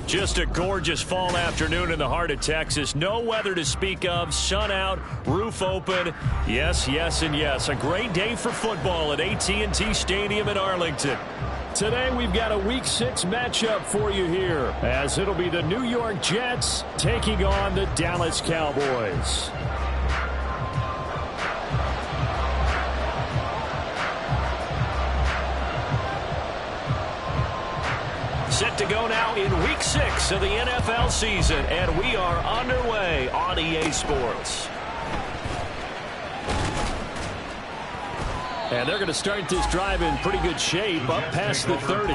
Just a gorgeous fall afternoon in the heart of Texas. No weather to speak of. Sun out, roof open. Yes, yes, and yes. A great day for football at AT&T Stadium in Arlington. Today we've got a Week 6 matchup for you here, as it'll be the New York Jets taking on the Dallas Cowboys. Set to go now in Week 6 of the NFL season, and we are underway on EA Sports. And they're going to start this drive in pretty good shape, up past the 30.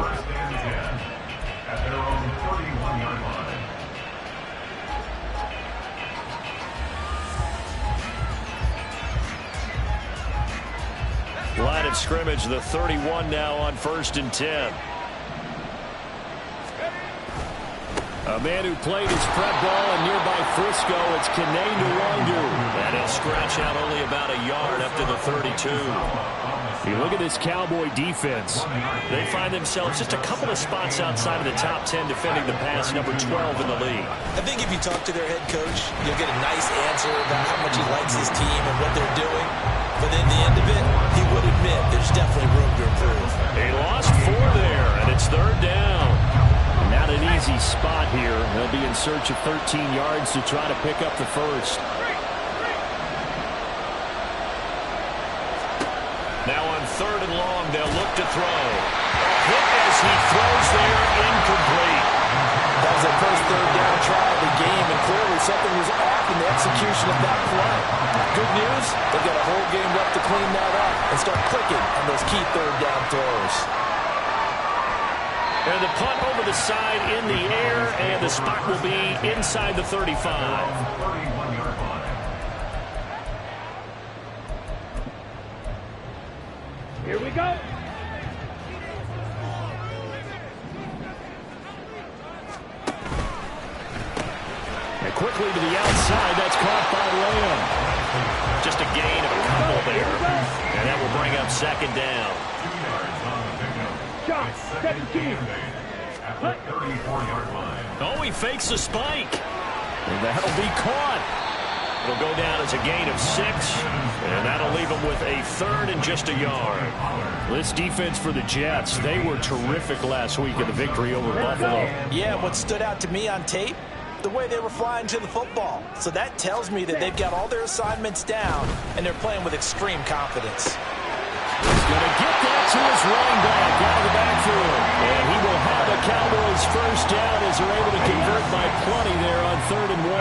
Line of scrimmage, the 31 now on 1st and 10. A man who played his prep ball in nearby Frisco, it's Kenay Nwangu. And he'll scratch out only about a yard up to the 32. You look at this Cowboy defense. They find themselves just a couple of spots outside of the top 10 defending the pass, number 12 in the league. I think if you talk to their head coach, you'll get a nice answer about how much he likes his team and what they're doing. But at the end of it, he would admit there's definitely room to improve. He lost 4 there, and it's 3rd down. Not an easy spot here. They'll be in search of 13 yards to try to pick up the first. Now on 3rd and long, they'll look to throw. Hit as he throws there, incomplete. That was their first 3rd down try of the game, and clearly something was off in the execution of that play. Good news, they've got a whole game left to clean that up and start clicking on those key 3rd down throws. And the punt over the side in the air, and the spot will be inside the 35. Here we go. And quickly to the outside, that's caught by Lamb. Just a gain of a couple there, and that will bring up 2nd down. 17. Oh, he fakes the spike. And that'll be caught. It'll go down as a gain of 6. And that'll leave him with a 3rd and just a yard. This defense for the Jets, they were terrific last week in the victory over Buffalo. Yeah, what stood out to me on tape, the way they were flying to the football. So that tells me that they've got all their assignments down, and they're playing with extreme confidence. He's going to get that to his running back out of the backfield. And he will have a Cowboys first down as they're able to convert by plenty there on 3rd and 1.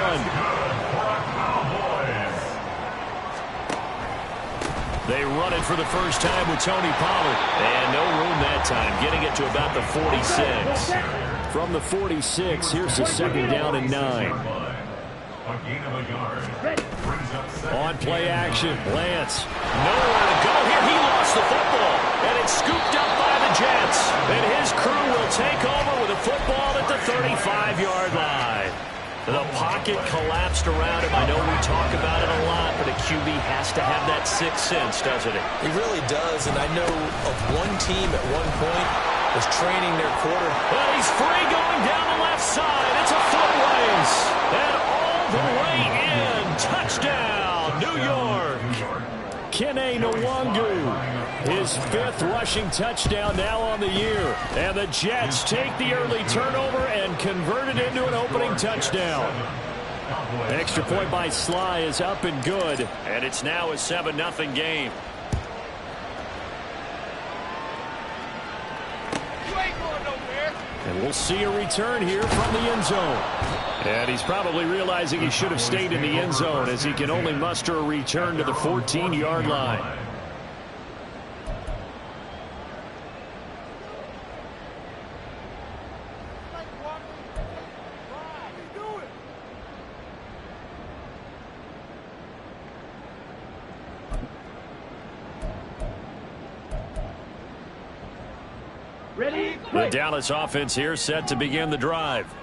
They run it for the first time with Tony Pollard. And no room that time, getting it to about the 46. From the 46, here's the 2nd down and 9. On play action, Lance. Nowhere to go here. He lost the football. And it's scooped up by the Jets. And his crew will take over with a football at the 35-yard line. The pocket collapsed around him. I know we talk about it a lot, but a QB has to have that 6th sense, doesn't it? He really does, and I know of one team at one point was training their quarter. Well, he's free going down the left side. It's a foot race. And all the way in. Touchdown, New York. Kenay Nwangu. His 5th rushing touchdown now on the year. And the Jets take the early turnover and convert it into an opening touchdown. Extra point by Sly is up and good. And it's now a 7-0 game. And we'll see a return here from the end zone. And he's probably realizing he should have stayed in the end zone as he can only muster a return to the 14-yard line. Ready? The Dallas offense here set to begin the drive.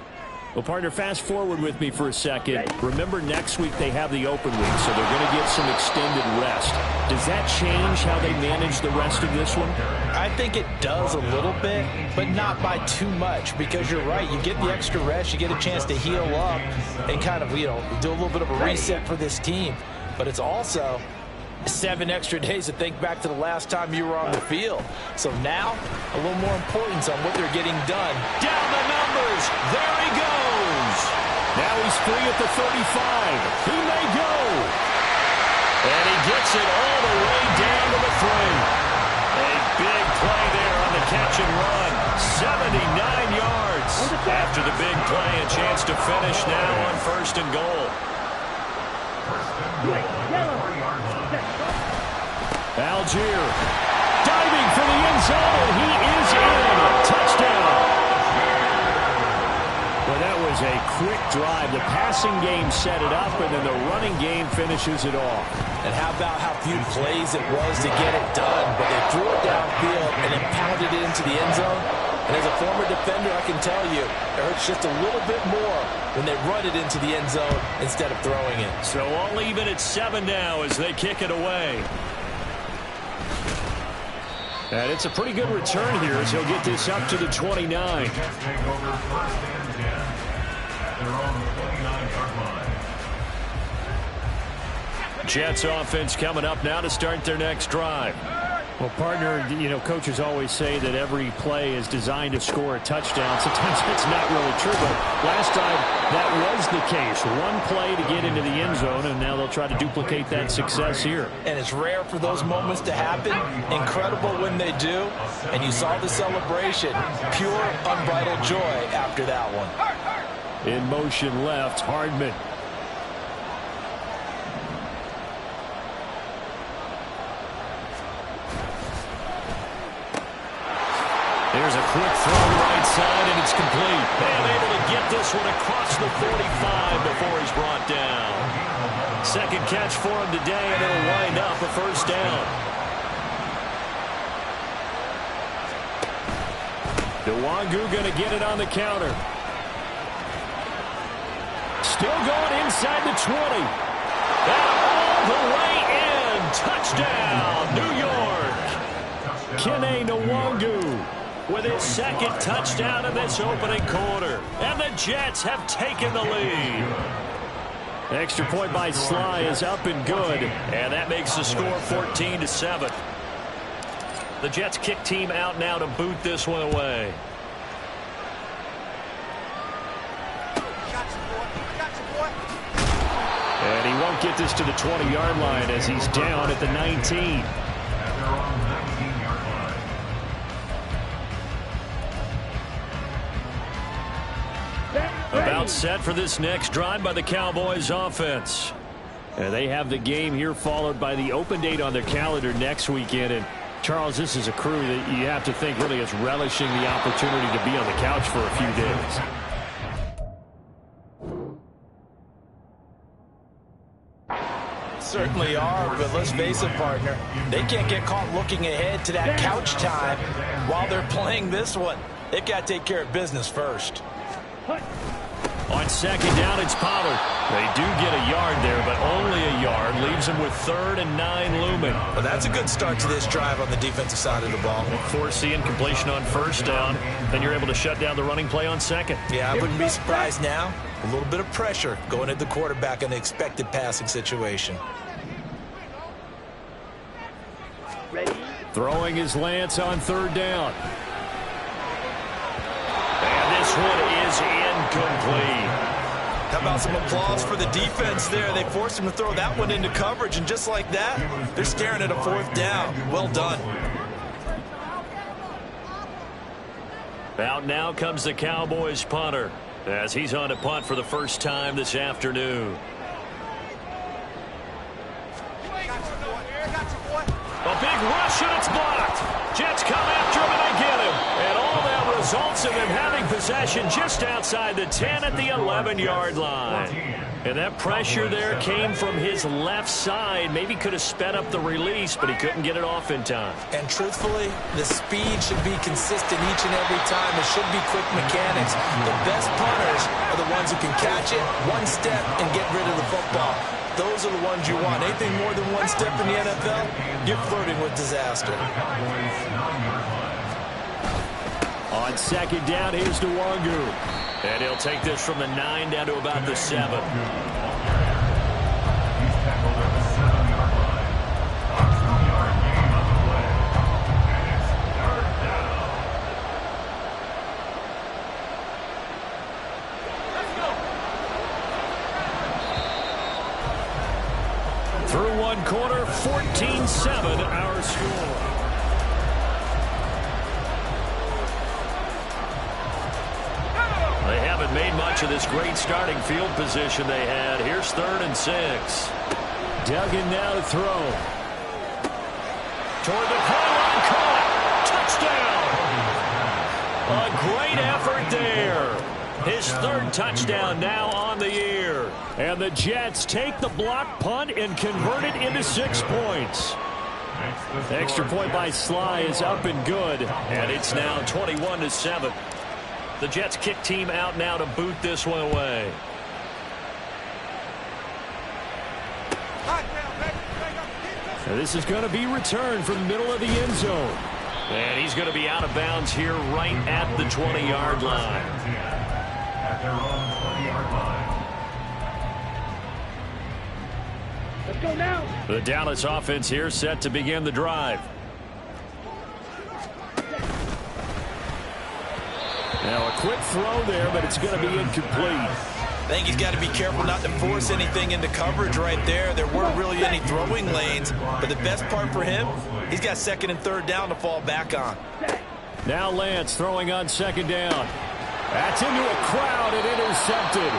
Well, partner, fast forward with me for a second. Remember, next week they have the open week, so they're going to get some extended rest. Does that change how they manage the rest of this one? I think it does a little bit, but not by too much, because you're right. You get the extra rest. You get a chance to heal up and kind of, do a little bit of a reset for this team. But it's also 7 extra days to think back to the last time you were on the field. So now, a little more importance on what they're getting done. Down the numbers. There he goes. Now he's free at the 35. He may go. And he gets it all the way down to the 3. A big play there on the catch and run. 79 yards. After the big play, a chance to finish now on 1st and goal. Algier diving for the end zone, and he is in. Touchdown. Well, that was a quick drive. The passing game set it up, and then the running game finishes it off. And how about how few plays it was to get it done, but they threw it downfield and then pounded it into the end zone. And as a former defender, I can tell you, it hurts just a little bit more when they run it into the end zone instead of throwing it. So all even at 7 now as they kick it away. And it's a pretty good return here as he'll get this up to the 29. Jets offense coming up now to start their next drive. Well, partner, coaches always say that every play is designed to score a touchdown. Sometimes that's not really true, but last time that was the case. One play to get into the end zone, and now they'll try to duplicate that success here. And it's rare for those moments to happen. Incredible when they do. And you saw the celebration. Pure, unbridled joy after that one. In motion left, Hardman. There's a quick throw right side, and it's complete. And able to get this one across the 45 before he's brought down. Second catch for him today, and it'll wind up a 1st down. Nwangu going to get it on the counter. Still going inside the 20. And all the way in. Touchdown, New York. Kene Nwangu with his 2nd touchdown in this opening quarter. And the Jets have taken the lead. Extra point by Sly is up and good. And that makes the score 14-7. The Jets kick team out now to boot this one away. And he won't get this to the 20-yard line as he's down at the 19. About set for this next drive by the Cowboys offense. And they have the game here followed by the open date on their calendar next weekend. And Charles, this is a crew that you have to think really is relishing the opportunity to be on the couch for a few days. Certainly are, but let's face it, partner. They can't get caught looking ahead to that couch time while they're playing this one. They've got to take care of business first. On 2nd down, it's Pollard. They do get a yard there, but only a yard. Leaves them with 3rd and 9 looming. Well, that's a good start to this drive on the defensive side of the ball. Foreseeing completion on 1st down. Then you're able to shut down the running play on 2nd. Yeah, I wouldn't be surprised now. A little bit of pressure going at the quarterback in the expected passing situation. Throwing his Lance on 3rd down. And this one is incomplete. How about some applause for the defense there? They forced him to throw that one into coverage, and just like that, they're staring at a 4th down. Well done. Out now comes the Cowboys punter as he's on to punt for the first time this afternoon. A big rush, and it's blocked. Jets come after him, and they get him. And all that results in them having possession just outside the 10 at the 11-yard line. And that pressure there came from his left side. Maybe could have sped up the release, but he couldn't get it off in time. And truthfully, the speed should be consistent each and every time. It should be quick mechanics. The best punters are the ones who can catch it one step and get rid of the football. Those are the ones you want. Anything more than one step in the NFL, you're flirting with disaster. On second down, here's Nwangu. And he'll take this from the 9 down to about the 7. Through one quarter, 14-7 our score. They haven't made much of this great starting field position they had. Here's 3rd and 6. Duggan now to throw. Toward the pylon, caught. Touchdown. A great effort there. His 3rd touchdown now on the year. And the Jets take the block punt and convert it into 6 points. The extra point by Sly is up and good. And it's now 21-7. The Jets kick team out now to boot this one away. Now this is going to be returned from the middle of the end zone. And he's going to be out of bounds here right at the 20-yard line. At their own 20-yard line. Let's go now. The Dallas offense here set to begin the drive. Now a quick throw there, but it's going to be incomplete. I think he's got to be careful not to force anything into coverage right there. There weren't really any throwing lanes, but the best part for him, he's got 2nd and 3rd down to fall back on. Now Lance throwing on 2nd down. That's into a crowd and intercepted.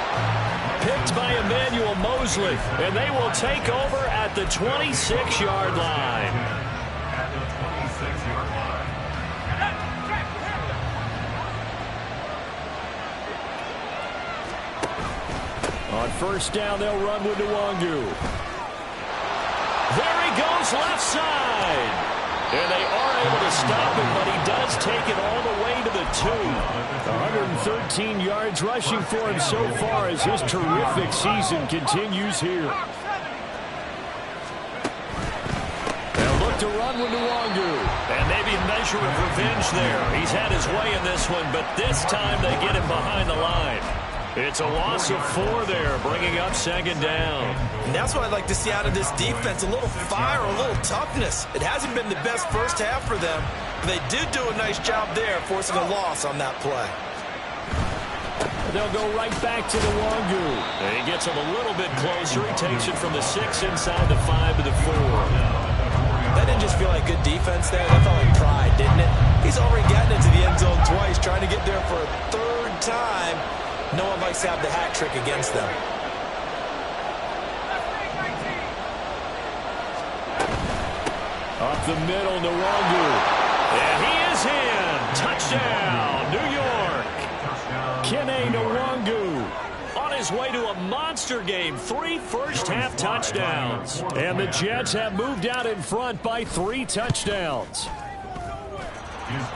Picked by Emmanuel Mosley, and they will take over at the 26-yard line. At the 26-yard line. On 1st down, they'll run with Nwangu. There he goes left side. And they are able to stop him, but he does take it all the way to the 2. 113 yards rushing for him so far as his terrific season continues here. They'll look to run with Nwangu. And maybe a measure of revenge there. He's had his way in this one, but this time they get him behind the line. It's a loss of 4 there, bringing up 2nd down. And that's what I'd like to see out of this defense, a little fire, a little toughness. It hasn't been the best first half for them, but they did do a nice job there, forcing a loss on that play. They'll go right back to the Nwangu. He gets him a little bit closer. He takes it from the 6 inside the 5 to the 4. That didn't just feel like good defense there. That felt like pride, didn't it? He's already gotten into the end zone twice, trying to get there for a 3rd time. No one likes to have the hat trick against them. Up the middle, Nwangu. And he is in. Touchdown, New York. Kene Nwangu on his way to a monster game. 3 first-half touchdowns. And the Jets have moved out in front by 3 touchdowns.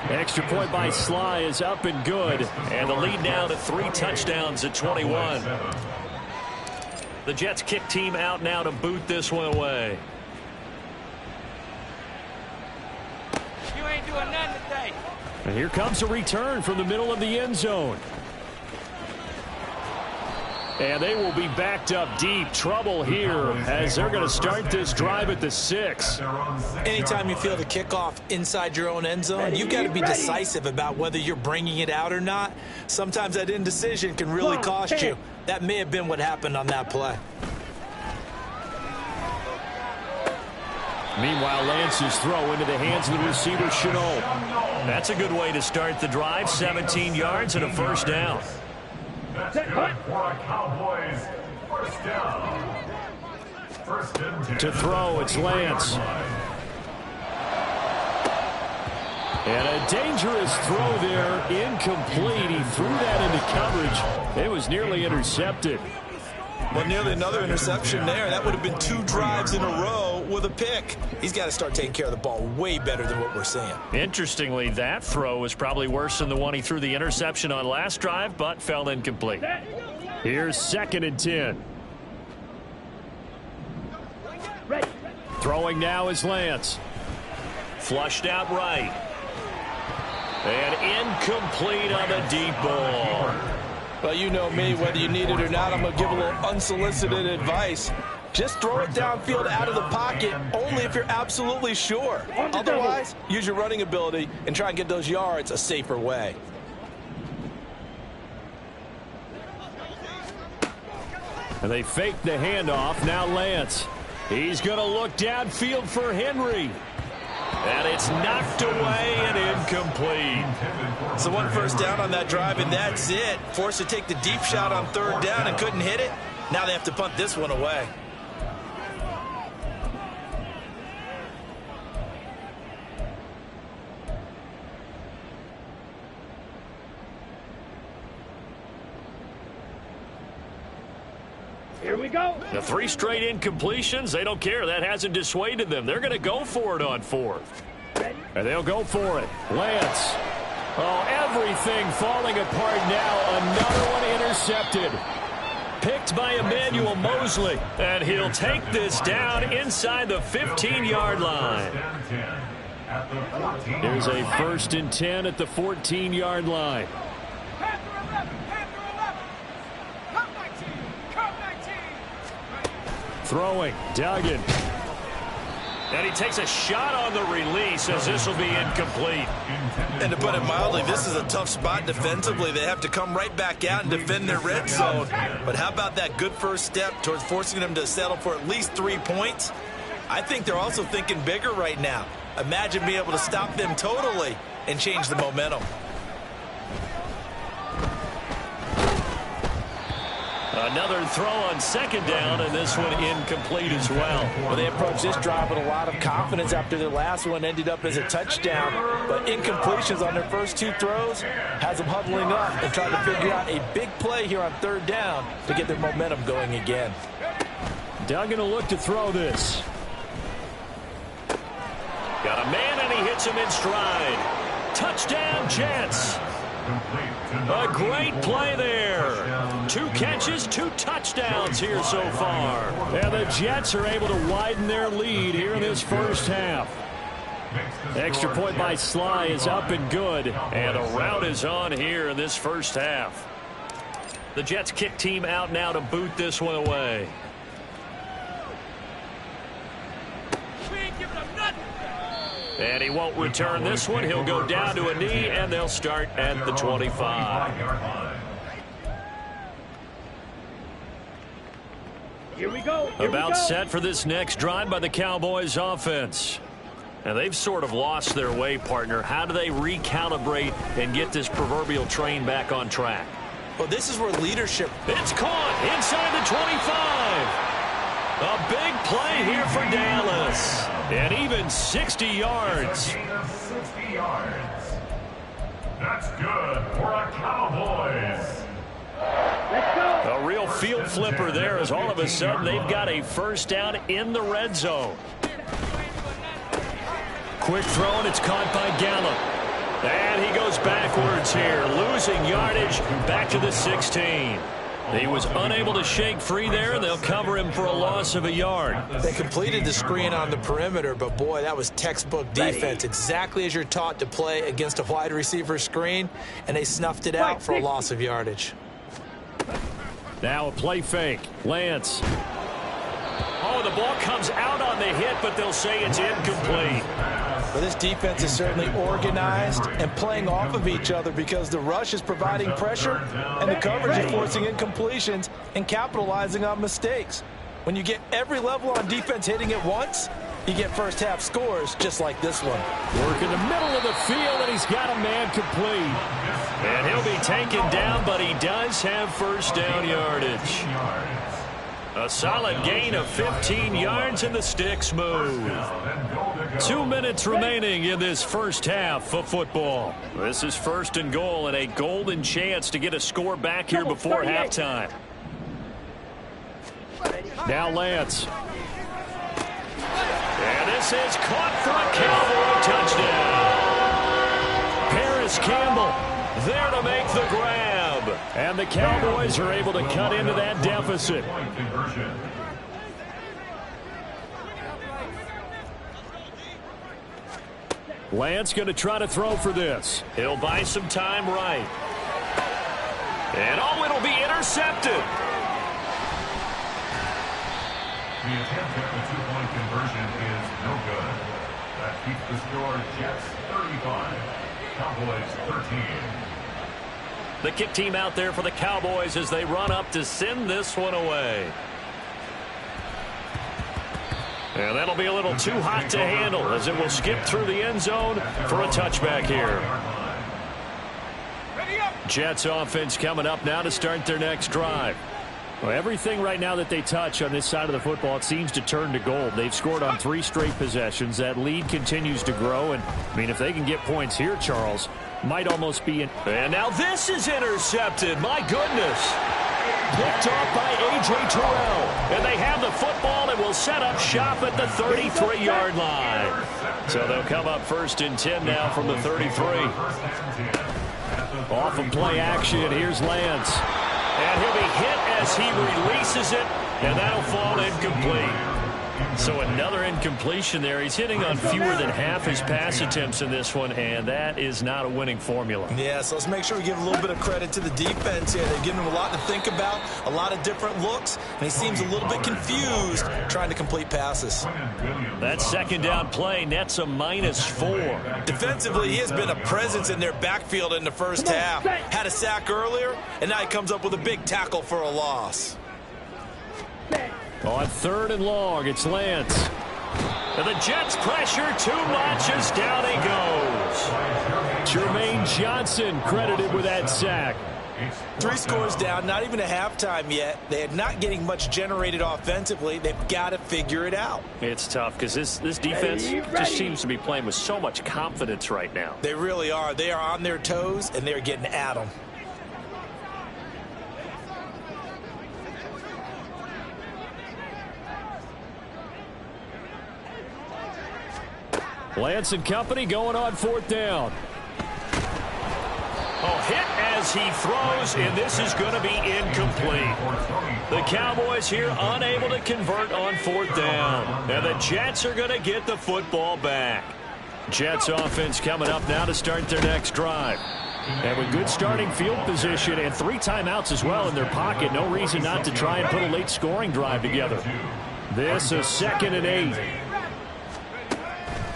Extra point by Sly is up and good. And the lead now to 3 touchdowns at 21. The Jets kick team out now to boot this one away. You ain't doing nothing today. And here comes a return from the middle of the end zone. And they will be backed up deep. Trouble here as they're going to start this drive at the 6. Anytime you feel the kickoff inside your own end zone, you've got to be decisive about whether you're bringing it out or not. Sometimes that indecision can really cost you. That may have been what happened on that play. Meanwhile, Lance's throw into the hands of the receiver, Chenault. That's a good way to start the drive. 17 yards and a 1st down. That's good for a Cowboys 1st down. 1st and 10. To throw, it's Lance. And a dangerous throw there, incomplete. He threw that into coverage. It was nearly intercepted. Well, nearly another interception there. That would have been 2 drives in a row with a pick. He's got to start taking care of the ball way better than what we're seeing. Interestingly, that throw was probably worse than the one he threw the interception on last drive, but fell incomplete. Here's 2nd and 10. Throwing now is Lance. Flushed out right. And incomplete on the deep ball. Well, you know me, whether you need it or not, I'm going to give a little unsolicited advice. Just throw it downfield out of the pocket, only if you're absolutely sure. Otherwise, use your running ability and try and get those yards a safer way. And they fake the handoff. Now Lance. He's going to look downfield for Henry. And it's knocked away and incomplete. So 1 first down on that drive, and that's it. Forced to take the deep shot on 3rd down and couldn't hit it. Now they have to punt this one away. Here we go. The 3 straight incompletions, they don't care. That hasn't dissuaded them. They're going to go for it on 4th. And they'll go for it. Lance. Oh, everything falling apart now. Another one intercepted. Picked by Emmanuel Mosley. And he'll take this down inside the 15-yard line. There's a 1st and 10 at the 14-yard line. Throwing, Duggan. And he takes a shot on the release as this will be incomplete. And to put it mildly, this is a tough spot defensively. They have to come right back out and defend their red zone. But how about that good first step towards forcing them to settle for at least 3 points? I think they're also thinking bigger right now. Imagine being able to stop them totally and change the momentum. Another throw on 2nd down, and this one incomplete as well. Well, they approached this drive with a lot of confidence after their last one ended up as a touchdown. But incompletions on their first 2 throws has them huddling up and trying to figure out a big play here on 3rd down to get their momentum going again. Duggan will look to throw this. Got a man, and he hits him in stride. Touchdown, Jets. A great play there. 2 catches, 2 touchdowns here so far. And the Jets are able to widen their lead here in this first half. Extra point by Sly is up and good. And a rout is on here in this first half. The Jets kick team out now to boot this one away. And he won't return this one. He'll go down to a knee, and they'll start at the 25. Here we go. About set for this next drive by the Cowboys offense. And they've sort of lost their way, partner. How do they recalibrate and get this proverbial train back on track? Well, this is where leadership... It's caught inside the 25. A big play here for Dallas. And even 60 yards. 60 yards. That's good for a Cowboys. Let's go. A real field flipper there as all of a sudden they've got a first down in the red zone. Quick throw, and it's caught by Gallup. And he goes backwards here, losing yardage back to the 16. He was unable to shake free there, and they'll cover him for a loss of a yard. They completed the screen on the perimeter, but boy, that was textbook defense. Exactly as you're taught to play against a wide receiver screen, and they snuffed it out for a loss of yardage. Now a play fake. Lance. Oh, the ball comes out on the hit, but they'll say it's incomplete. Well, this defense is certainly organized and playing off of each other because the rush is providing pressure and the coverage is forcing incompletions and capitalizing on mistakes. When you get every level on defense hitting at once, you get first half scores just like this one. Work in the middle of the field, and he's got a man complete. And he'll be taken down, but he does have first down yardage. A solid gain of 15 yards and the sticks move. 2 minutes remaining in this first half of football. This is 1st and goal and a golden chance to get a score back here before halftime. Now Lance. And this is caught for a Cowboy touchdown. Paris Campbell there to make the grab. And the Cowboys are able to cut into that deficit. Lance going to try to throw for this. He'll buy some time right. And it'll be intercepted. The attempt at the two-point conversion is no good. That keeps the score Jets 35, Cowboys 13. The kick team out there for the Cowboys as they run up to send this one away. And that'll be a little too hot to handle as it will skip through the end zone for a touchback here. Jets offense coming up now to start their next drive. Well, everything right now that they touch on this side of the football, it seems to turn to gold. They've scored on 3 straight possessions. That lead continues to grow. And, I mean, if they can get points here, Charles, might almost be in. And now this is intercepted. My goodness. Picked off by A.J. Terrell. And they have the football and will set up shop at the 33-yard line. So they'll come up 1st and 10 now from the 33. Off of play action, here's Lance. And he'll be hit as he releases it, and that'll fall incomplete. So another incompletion there. He's hitting on fewer than half his pass attempts in this one, and that is not a winning formula. Yeah, so let's make sure we give a little bit of credit to the defense here. They've given him a lot to think about, a lot of different looks, and he seems a little bit confused trying to complete passes. That 2nd down play nets a -4. Defensively, he has been a presence in their backfield in the first half. Had a sack earlier, and now he comes up with a big tackle for a loss. On 3rd and long, it's Lance. And the Jets pressure too much as down he goes. Jermaine Johnson credited with that sack. 3 scores down, not even a halftime yet. They're not getting much generated offensively. They've got to figure it out. It's tough because this defense just seems to be playing with so much confidence right now. They really are. They are on their toes, and they're getting at them. Lance and company going on 4th down. Oh, hit as he throws, and this is going to be incomplete. The Cowboys here unable to convert on 4th down. And the Jets are going to get the football back. Jets offense coming up now to start their next drive. And with good starting field position and 3 timeouts as well in their pocket, no reason not to try and put a late scoring drive together. This is 2nd and 8.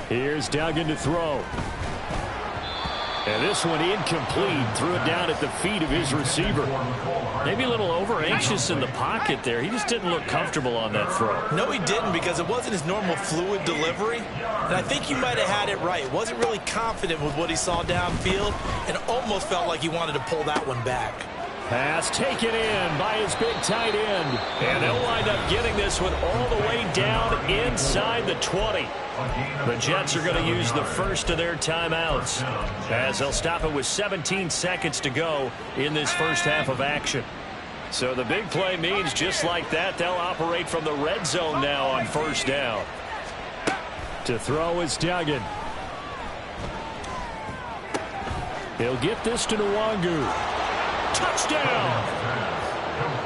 Here's Duggan to throw. And this one incomplete. Threw it down at the feet of his receiver. Maybe a little over-anxious in the pocket there. He just didn't look comfortable on that throw. No, he didn't, because it wasn't his normal fluid delivery. And I think he might have had it right. Wasn't really confident with what he saw downfield and almost felt like he wanted to pull that one back. Pass taken in by his big tight end. And they'll wind up getting this one all the way down inside the 20. The Jets are going to use the first of their timeouts as they'll stop it with 17 seconds to go in this first half of action. So the big play means just like that, they'll operate from the red zone now on 1st down. To throw is Duggan. He'll get this to Nwangu. Touchdown!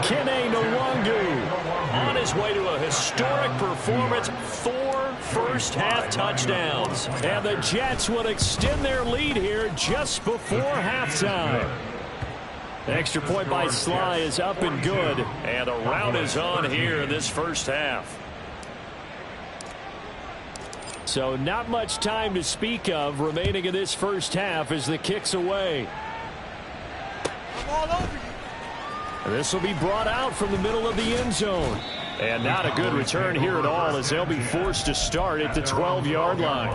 Kene Nwangu on his way to a historic performance. 4 first-half touchdowns. And the Jets will extend their lead here just before halftime. The extra point by Sly is up and good. And the rout is on here in this first half. So not much time to speak of remaining in this first half as the kick's away. This will be brought out from the middle of the end zone. And not a good return here at all as they'll be forced to start at the 12-yard line.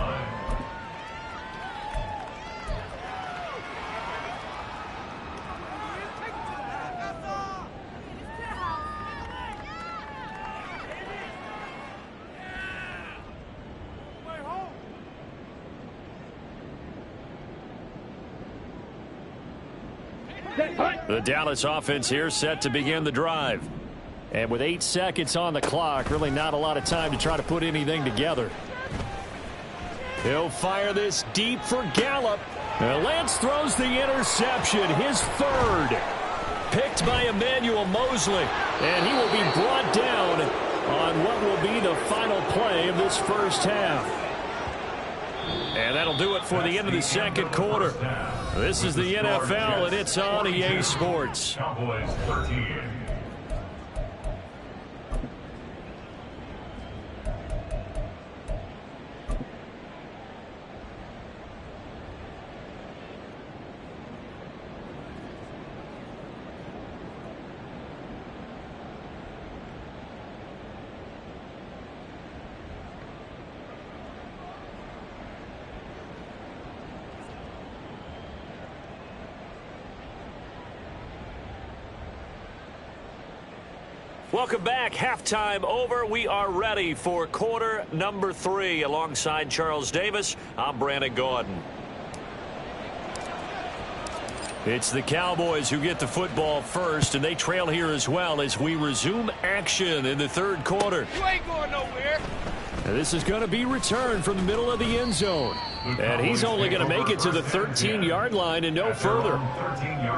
The Dallas offense here set to begin the drive. And with 8 seconds on the clock, really not a lot of time to try to put anything together. He'll fire this deep for Gallup. And Lance throws the interception, his third. Picked by Emmanuel Mosley. And he will be brought down on what will be the final play of this first half. And that'll do it for the end of the second quarter. This is the NFL, and it's on EA Sports. Cowboys 13. Welcome back. Halftime over. We are ready for quarter number 3. Alongside Charles Davis, I'm Brandon Gordon. It's the Cowboys who get the football first, and they trail here as well as we resume action in the third quarter. You ain't going nowhere. And this is going to be returned from the middle of the end zone. And he's only going to make it to the 13-yard line and no further.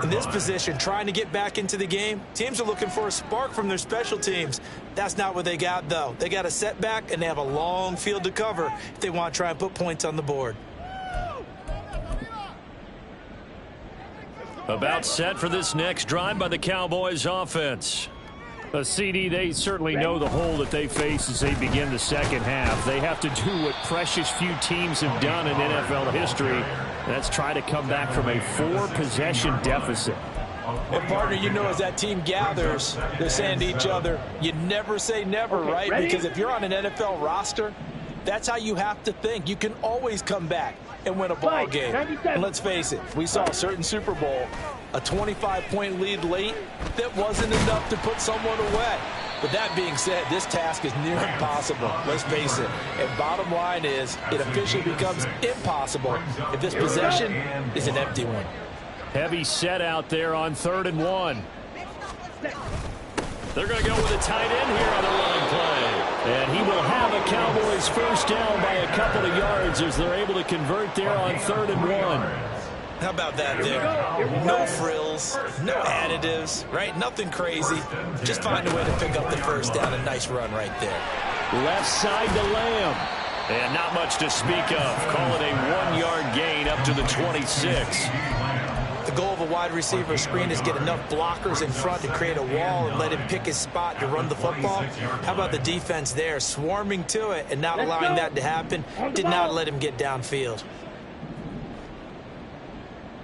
In this position, trying to get back into the game, teams are looking for a spark from their special teams. That's not what they got, though. They got a setback, and they have a long field to cover if they want to try and put points on the board. About set for this next drive by the Cowboys offense. A CD, they certainly know the hole that they face as they begin the second half. They have to do what precious few teams have done in NFL history. That's try to come back from a 4-possession deficit. And partner, you know, as that team gathers, they're saying to each other, you never say never, right? Because if you're on an NFL roster, that's how you have to think. You can always come back and win a ball game. And let's face it, we saw a certain Super Bowl, a 25-point lead late, that wasn't enough to put someone away. But that being said, this task is near impossible. Let's face it. And bottom line is, it officially becomes impossible if this possession is an empty one. Heavy set out there on 3rd and 1. They're going to go with a tight end here on the running play. And he will have a Cowboys first down by a couple of yards as they're able to convert there on 3rd and 1. How about that there? No frills, no additives, right? Nothing crazy. Just find a way to pick up the first down. A nice run right there. Left side to Lamb. And not much to speak of. Call it a 1-yard gain up to the 26. The goal of a wide receiver screen is get enough blockers in front to create a wall and let him pick his spot to run the football. How about the defense there, swarming to it and not allowing that to happen? Did not let him get downfield.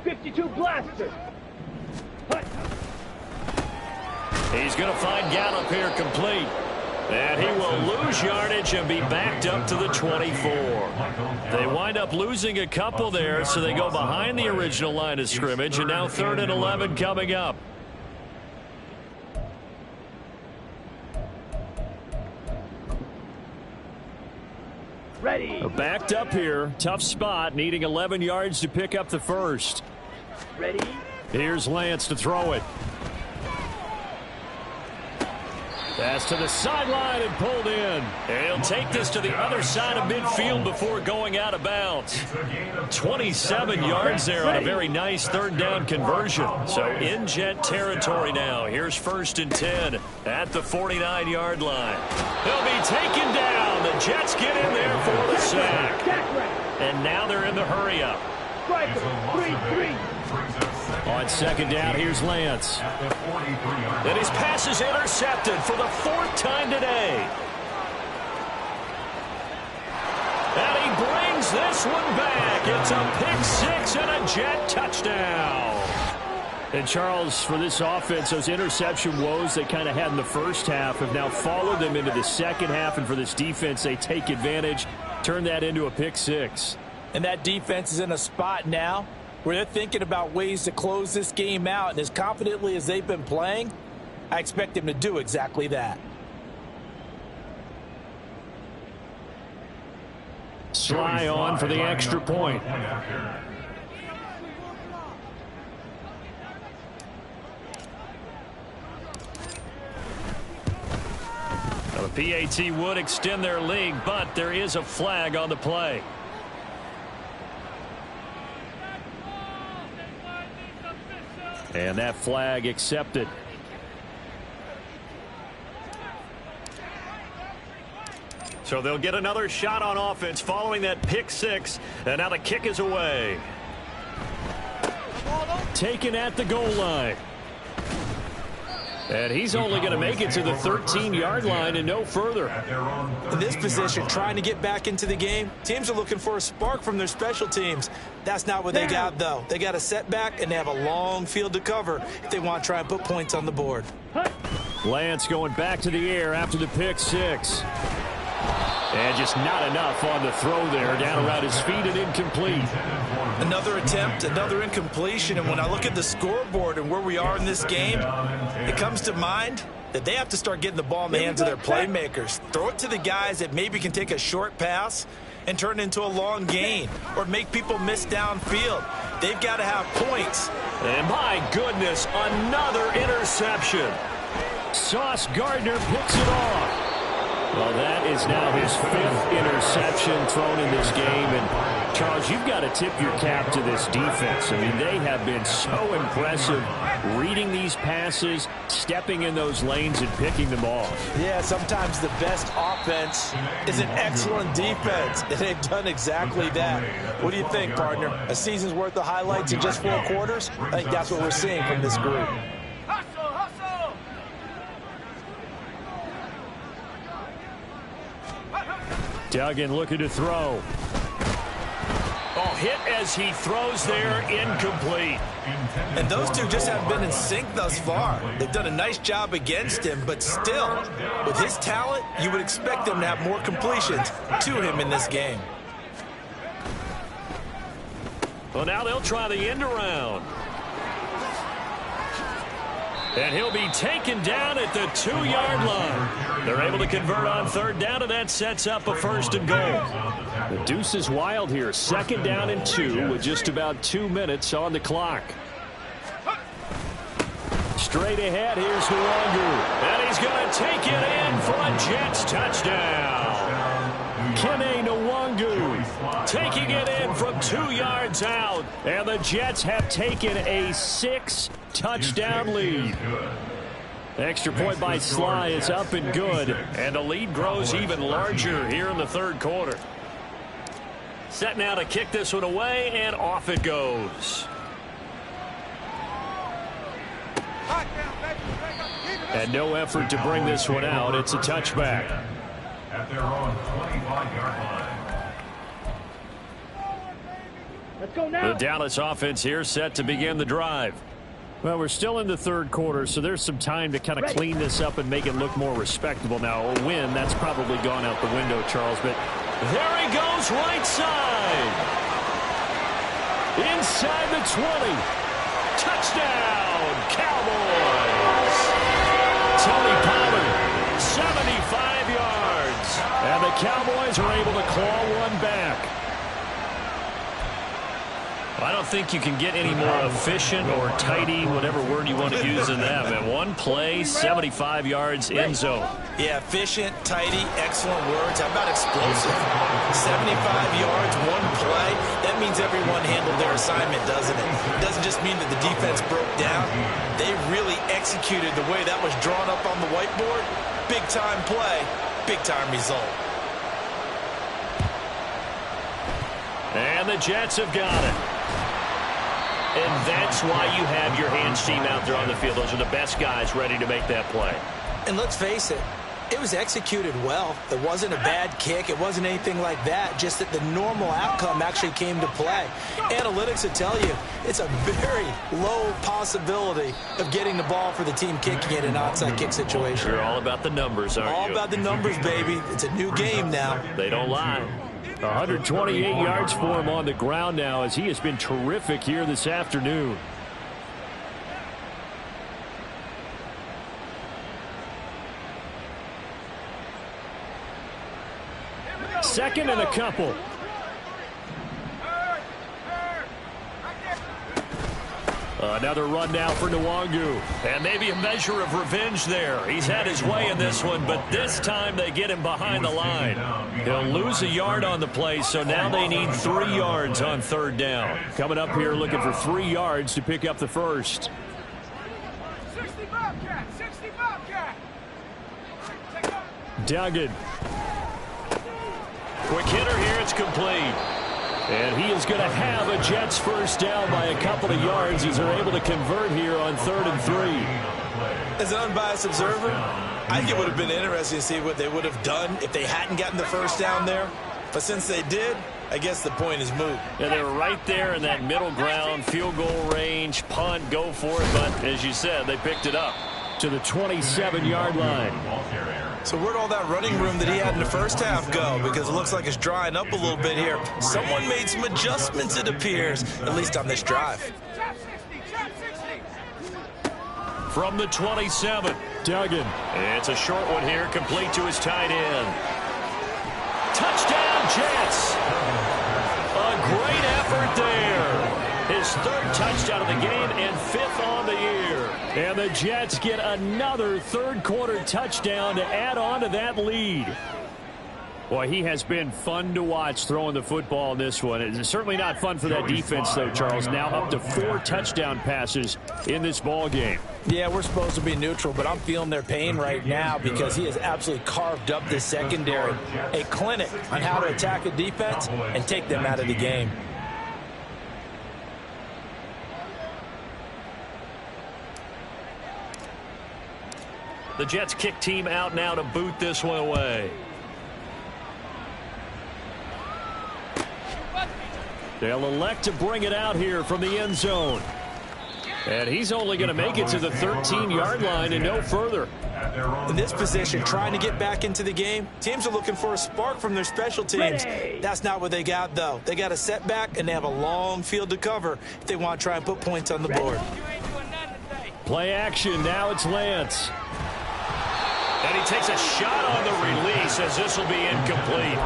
52 blaster. He's going to find Gallup here complete. And he will lose yardage and be backed up to the 24. They wind up losing a couple there, so they go behind the original line of scrimmage, and now 3rd and 11 coming up. Ready. Backed up here, tough spot, needing 11 yards to pick up the first. Ready. Here's Lance to throw it. Pass to the sideline and pulled in. And he'll take this to the other side of midfield before going out of bounds. 27 yards there on a very nice 3rd down conversion. So in Jet territory now. Here's 1st and 10 at the 49-yard line. He'll be taken down. The Jets get in there for the sack. And now they're in the hurry-up. Striker, 3-3. On 2nd down, here's Lance. And his pass is intercepted for the 4th time today. And he brings this one back. It's a pick 6 and a Jet touchdown. And Charles, for this offense, those interception woes they kind of had in the first half have now followed them into the second half. And for this defense, they take advantage, turn that into a pick 6. And that defense is in a spot now where they're thinking about ways to close this game out. And as confidently as they've been playing, I expect them to do exactly that. Sly on for the extra point. PAT would extend their lead, but there is a flag on the play. And that flag accepted. So they'll get another shot on offense following that pick six. And now the kick is away. Taken at the goal line. And he's only going to make it to the 13-yard line and no further. In this position, trying to get back into the game, teams are looking for a spark from their special teams. That's not what they got, though. They got a setback, and they have a long field to cover if they want to try and put points on the board. Lance going back to the air after the pick six. And just not enough on the throw there. Down around his feet and incomplete. Another attempt, another incompletion. And when I look at the scoreboard and where we are in this game, it comes to mind that they have to start getting the ball in the hands of their playmakers. Throw it to the guys that maybe can take a short pass and turn it into a long gain or make people miss downfield. They've got to have points. And my goodness, another interception. Sauce Gardner picks it off. Well, that is now his fifth interception thrown in this game. And, Charles, you've got to tip your cap to this defense. I mean, they have been so impressive reading these passes, stepping in those lanes and picking them off. Yeah, sometimes the best offense is an excellent defense, and they've done exactly that. What do you think, partner? A season's worth of highlights in just 4 quarters? I think that's what we're seeing from this group. Duggan looking to throw. Oh, hit as he throws there, incomplete. And those two just haven't been in sync thus far. They've done a nice job against him, but still, with his talent, you would expect them to have more completions to him in this game. Well, now they'll try the end around. And he'll be taken down at the 2-yard line. They're able to convert on 3rd down, and that sets up a 1st and goal. The deuce is wild here. 2nd down and 2 with just about 2 minutes on the clock. Straight ahead, here's Nwangu. And he's going to take it in for a Jets touchdown. Kene Nwangu taking it in from 2 yards out. And the Jets have taken a 6-touchdown lead. Extra point by Sly is up and good. And the lead grows even larger here in the 3rd quarter. Set now to kick this one away, and off it goes. And no effort to bring this one out. It's a touchback. At their own 25-yard line. Let's go now. The Dallas offense here set to begin the drive. Well, we're still in the 3rd quarter, so there's some time to kind of clean this up and make it look more respectable. Now, a win, that's probably gone out the window, Charles, but there he goes right side. Inside the 20. Touchdown, Cowboys. Tony Pollard, 75 yards. And the Cowboys are able to claw one back. I don't think you can get any more efficient or tidy, whatever word you want to use in that. Man, one play, 75 yards, end zone. Yeah, efficient, tidy, excellent words. How about explosive? 75 yards, one play. That means everyone handled their assignment, doesn't it? It doesn't just mean that the defense broke down. They really executed the way that was drawn up on the whiteboard. Big-time play, big-time result. And the Jets have got it. And that's why you have your hands team out there on the field. Those are the best guys ready to make that play. And let's face it, it was executed well. It wasn't a bad kick. It wasn't anything like that. Just that the normal outcome actually came to play. Analytics will tell you it's a very low possibility of getting the ball for the team kicking it in an onside kick situation. You're all about the numbers, aren't you? All about the numbers, baby. It's a new game now. They don't lie. 128 yards for him on the ground now as he has been terrific here this afternoon. Second and a couple. Another run now for Nwangu. And maybe a measure of revenge there. He's had his way in this one, but this time they get him behind the line. He'll lose a yard on the play, so now they need 3 yards on 3rd down. Coming up here looking for 3 yards to pick up the first. 60 Bobcat! 60 Bobcat! Duggan. Quick hitter here. It's complete. And he is going to have a Jets first down by a couple of yards as they're able to convert here on 3rd and 3. As an unbiased observer, I think it would have been interesting to see what they would have done if they hadn't gotten the first down there. But since they did, I guess the point is moot. And they were right there in that middle ground, field goal range, punt, go for it. But as you said, they picked it up to the 27-yard line. So where'd all that running room that he had in the first half go? Because it looks like it's drying up a little bit here. Someone made some adjustments, it appears, at least on this drive. From the 27, Duggan. It's a short one here, complete to his tight end. Touchdown, Jets! A great effort there. His 3rd touchdown of the game and 5th on the year. And the Jets get another 3rd-quarter touchdown to add on to that lead. Boy, he has been fun to watch throwing the football in this one. It's certainly not fun for that defense, though, Charles. Now up to 4 touchdown passes in this ball game. Yeah, we're supposed to be neutral, but I'm feeling their pain right now because he has absolutely carved up this secondary. A clinic on how to attack a defense and take them out of the game. The Jets kick team out now to boot this one away. They'll elect to bring it out here from the end zone. And he's only going to make it to the 13-yard line and no further. In this position, trying to get back into the game, teams are looking for a spark from their special teams. That's not what they got, though. They got a setback, and they have a long field to cover if they want to try and put points on the board. Play action. Now it's Lance. And he takes a shot on the release as this will be incomplete.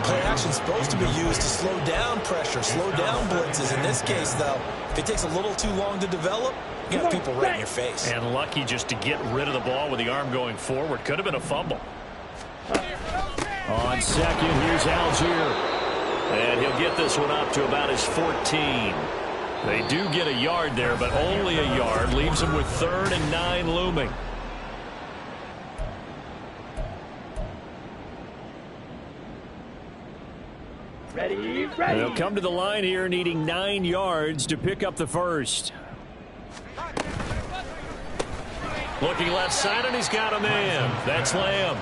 Play action is supposed to be used to slow down pressure, slow down blitzes. In this case, though, if it takes a little too long to develop, you got people right in your face. And lucky just to get rid of the ball with the arm going forward. Could have been a fumble. On second, here's Algier. And he'll get this one up to about his 14. They do get a yard there, but only a yard. Leaves them with 3rd and 9 looming. Ready. They'll come to the line here needing 9 yards to pick up the first. Looking left side, and he's got a man. That's Lamb.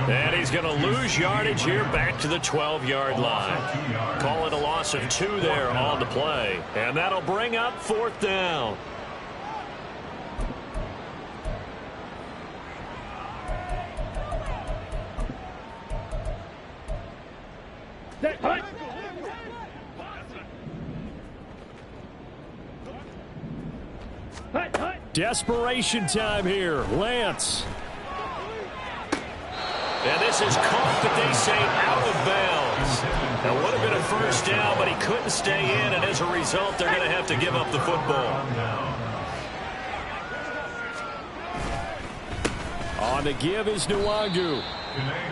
And he's going to lose yardage here back to the 12-yard line. Call it a loss of 2 there on the play. And that'll bring up 4th down. Desperation time here. Lance. And this is caught, but they say out of bounds. That would have been a first down, but he couldn't stay in, and as a result, they're going to have to give up the football. On the give is Nwangu.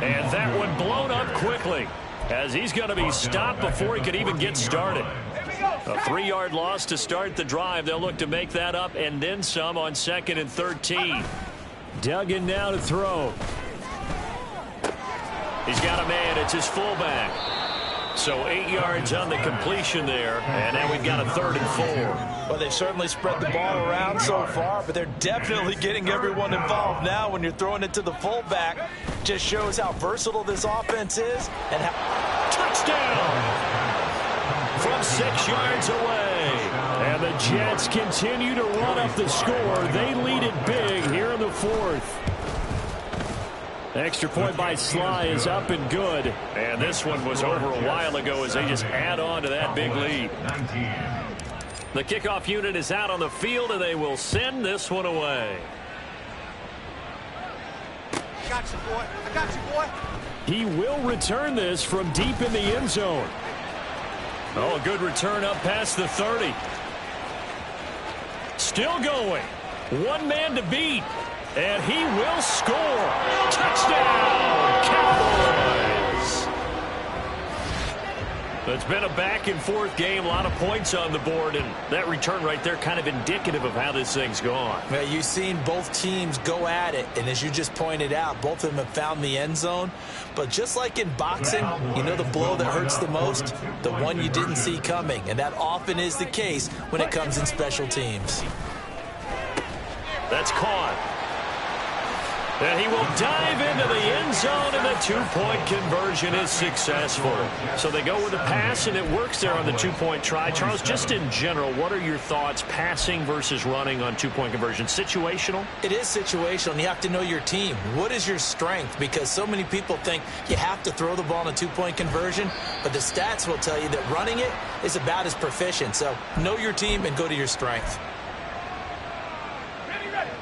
And that one blown up quickly, as he's going to be stopped before he could even get started. A 3-yard loss to start the drive. They'll look to make that up and then some on 2nd and 13. Duggan now to throw. He's got a man. It's his fullback. So 8 yards on the completion there. And now we've got a 3rd and 4. Well, they've certainly spread the ball around so far, but they're definitely getting everyone involved now when you're throwing it to the fullback. Just shows how versatile this offense is and how... Touchdown! From 6 yards away. And the Jets continue to run up the score. They lead it big here in the 4th. Extra point by Sly is up and good. And this one was over a while ago as they just add on to that big lead. The kickoff unit is out on the field, and they will send this one away. I got you, boy. I got you, boy. He will return this from deep in the end zone. Oh, a good return up past the 30. still going. One man to beat, and he will score. Touchdown, Cowboys! It's been a back-and-forth game, a lot of points on the board, and that return right there kind of indicative of how this thing's gone. Well, you've seen both teams go at it, and as you just pointed out, both of them have found the end zone. But just like in boxing, you know the blow that hurts the most? The one you didn't see coming, and that often is the case when it comes in special teams. That's caught. And he will dive into the end zone, and the two-point conversion is successful. So they go with a pass, and it works there on the two-point try. Charles, just in general, what are your thoughts passing versus running on two-point conversion? Situational? It is situational, and you have to know your team. What is your strength? Because so many people think you have to throw the ball in a two-point conversion, but the stats will tell you that running it is about as proficient. So know your team and go to your strength.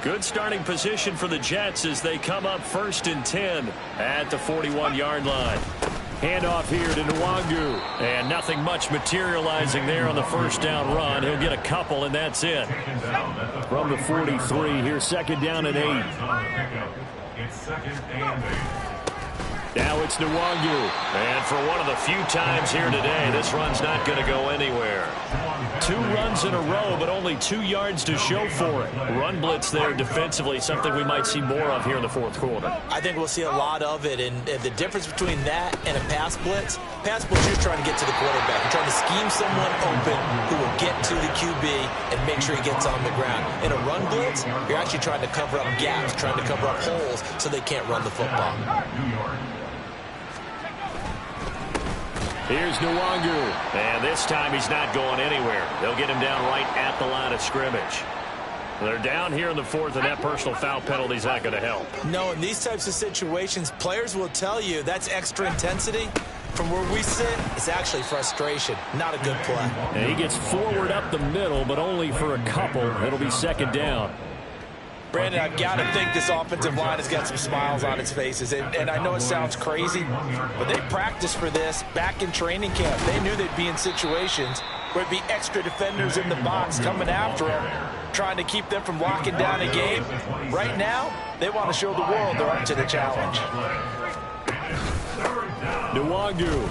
Good starting position for the Jets as they come up 1st and 10 at the 41-yard line. Handoff here to Nwangu. And nothing much materializing there on the first down run. He'll get a couple, and that's it. From the 43, here's 2nd down and 8. It's 2nd and 8. Now it's Nwangu. And for one of the few times here today, this run's not going to go anywhere. 2 runs in a row, but only 2 yards to show for it. Run blitz there defensively, something we might see more of here in the fourth quarter. I think we'll see a lot of it, and the difference between that and a pass blitz, you're trying to get to the quarterback. You're trying to scheme someone open who will get to the QB and make sure he gets on the ground. In a run blitz, you're actually trying to cover up gaps, trying to cover up holes so they can't run the football. Here's Nwangu, and this time he's not going anywhere. They'll get him down right at the line of scrimmage. They're down here in the 4th, and that personal foul penalty is not going to help. No, in these types of situations, players will tell you that's extra intensity. From where we sit, it's actually frustration, not a good play. And he gets forward up the middle, but only for a couple. It'll be 2nd down. Brandon, I've got to think this offensive line has got some smiles on its faces. And I know it sounds crazy, but they practiced for this back in training camp. They knew they'd be in situations where it'd be extra defenders in the box coming after them, trying to keep them from locking down a game. Right now, they want to show the world they're up to the challenge. Nwangu.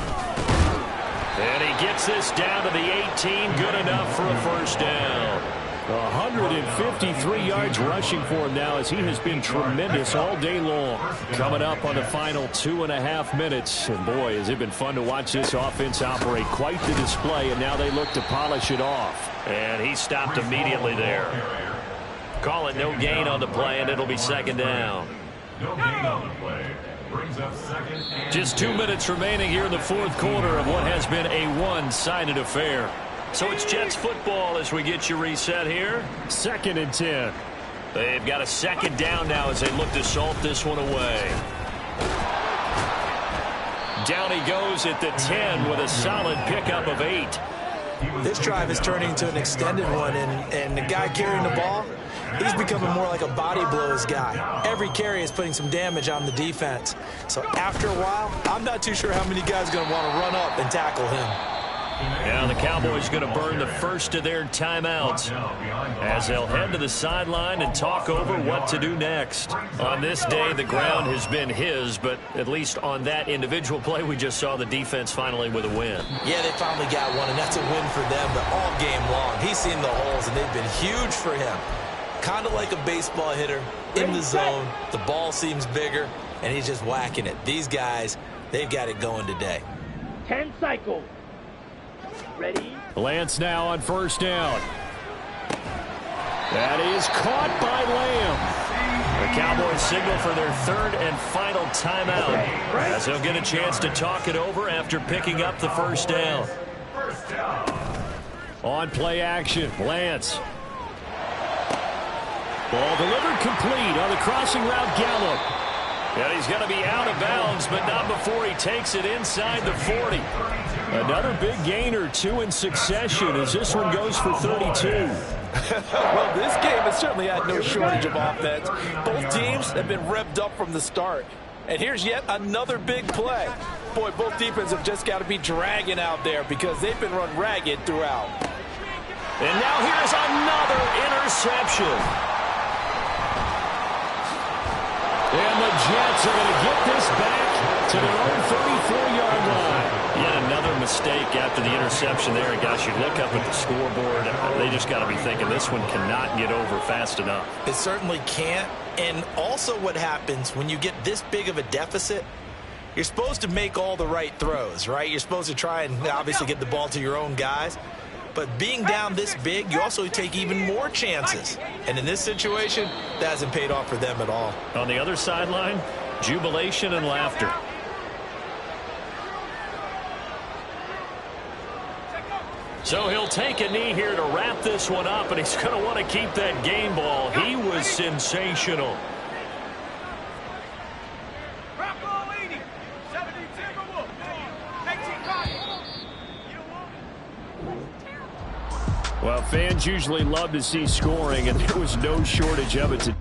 And he gets this down to the 18. Good enough for a first down. 153 yards rushing for him now as he has been tremendous all day long. Coming up on the final 2.5 minutes. And boy, has it been fun to watch this offense operate. Quite the display, and now they look to polish it off. And he stopped immediately there. Call it no gain on the play, and it'll be 2nd down. No gain on the play. Brings up 2nd and Just 2 minutes remaining here in the 4th quarter of what has been a one-sided affair. So it's Jets football as we get you reset here. 2nd and 10. They've got a 2nd down now as they look to salt this one away. Down he goes at the 10 with a solid pickup of 8. This drive is turning into an extended one, and the guy carrying the ball, he's becoming more like a body blows guy. Every carry is putting some damage on the defense. So after a while, I'm not too sure how many guys are going to want to run up and tackle him. Now the Cowboys going to burn the first of their timeouts as they'll head to the sideline and talk over what to do next. On this day, the ground has been his, but at least on that individual play, we just saw the defense finally with a win. Yeah, they finally got one, and that's a win for them, but all game long. He's seen the holes, and they've been huge for him. Kind of like a baseball hitter in the zone. The ball seems bigger, and he's just whacking it. These guys, they've got it going today. 10 cycles. Ready? Lance now on 1st down. That is caught by Lamb. The Cowboys signal for their 3rd and final timeout as they'll get a chance to talk it over after picking up the first down. On play action, Lance. Ball delivered complete on the crossing route, Gallup. And he's going to be out of bounds, but not before he takes it inside the 40. Another big gain or 2 in succession as this one goes for 32. Well, this game has certainly had no shortage of offense. Both teams have been revved up from the start. And here's yet another big play. Boy, both defenses have just got to be dragging out there because they've been run ragged throughout. And now here's another interception. And the Jets are going to get this back to their own 34-yard line. Yet another mistake after the interception there. And guys, you look up at the scoreboard, they just got to be thinking this one cannot get over fast enough. It certainly can't. And also what happens when you get this big of a deficit, you're supposed to make all the right throws, right? You're supposed to try and obviously get the ball to your own guys. But being down this big, you also take even more chances. And in this situation, that hasn't paid off for them at all. On the other sideline, jubilation and laughter. So he'll take a knee here to wrap this one up, and he's going to want to keep that game ball. He was sensational. Well, fans usually love to see scoring, and there was no shortage of it today.